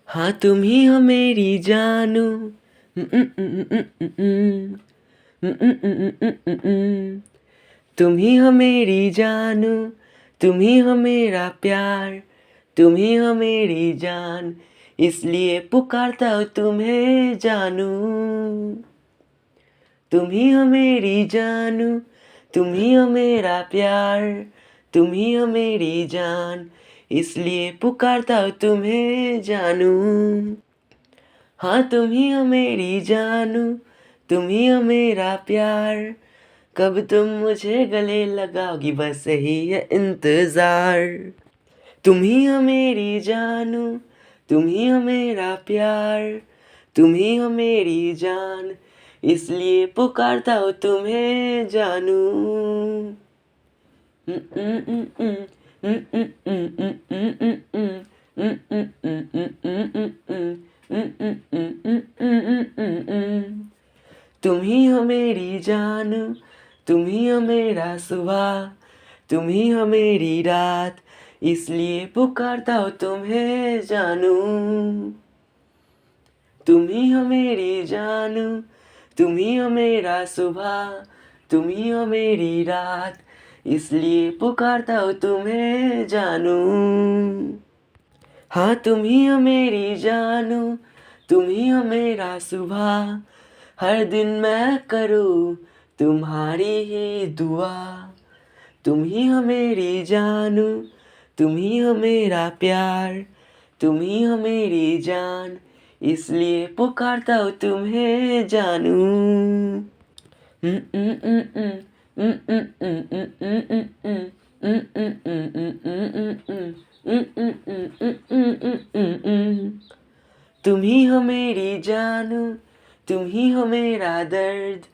हाँ तुम ही हो मेरी जानू। तुम ही हो मेरी जानू, तुम ही हो मेरा प्यार, तुम ही हो मेरी जान, इसलिए पुकारता हूँ तुम्हें जानू। तुम ही हो मेरी जानू, तुम ही हो मेरा प्यार, तुम ही हो मेरी जान, इसलिए पुकारता हूँ तुम्हें जानू। हाँ तुम ही हो मेरी जानू, तुम ही हो मेरा प्यार, कब तुम मुझे गले लगाओगी बस यही है इंतजार। तुम ही हो मेरी जानू, तुम ही हो मेरा प्यार, तुम ही हो मेरी जान, इसलिए पुकारता हूँ तुम्हें जानू। तुम ही हो मेरी जान, तुम ही हो मेरा सुबह, तुम ही हो मेरी रात, इसलिए पुकारता हूँ तुम्हें जानू। तुम ही हो मेरी जानू, तुम ही हो मेरा सुबह, तुम ही हो मेरी रात, इसलिए पुकारता हूँ तुम्हें जानू। हाँ तुम ही हो मेरी जानू, तुम ही हो मेरा सुबह, हर दिन मैं करूँ तुम्हारी ही दुआ। तुम ही हो मेरी जानू, तुम ही हो मेरा प्यार, तुम ही हो मेरी जान, इसलिए पुकारता हूँ तुम्हें जानू। तुम ही हो मेरी जानू, तुम ही हो मेरा दर्द,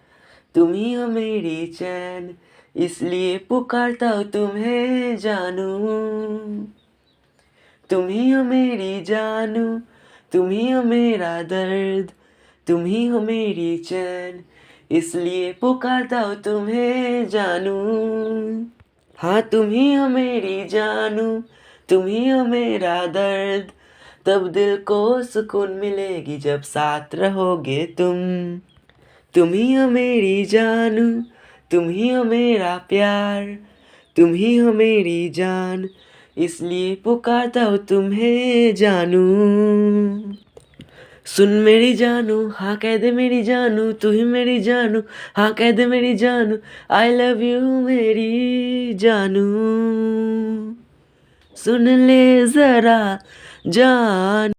तुम ही हो मेरी चैन, इसलिए पुकारता हूँ तुम्हें जानू। तुम ही हो मेरी जानू, तुम ही हो मेरा दर्द, तुम ही हो मेरी चैन, इसलिए पुकारता हूँ तुम्हें जानू। हाँ तुम ही हो मेरी जानू, तुम ही हो मेरा दर्द, तब दिल को सुकून मिलेगी जब साथ रहोगे तुम। तुम ही हो मेरी जानू, तुम ही हो मेरा प्यार, तुम ही हो मेरी जान, इसलिए पुकारता हूँ तुम्हें जानू। सुन मेरी जानू, हाँ कह दे मेरी जानू, तू ही मेरी जानू, हाँ कह दे मेरी जानू, आई लव यू मेरी जानू। सुन ले जरा जान।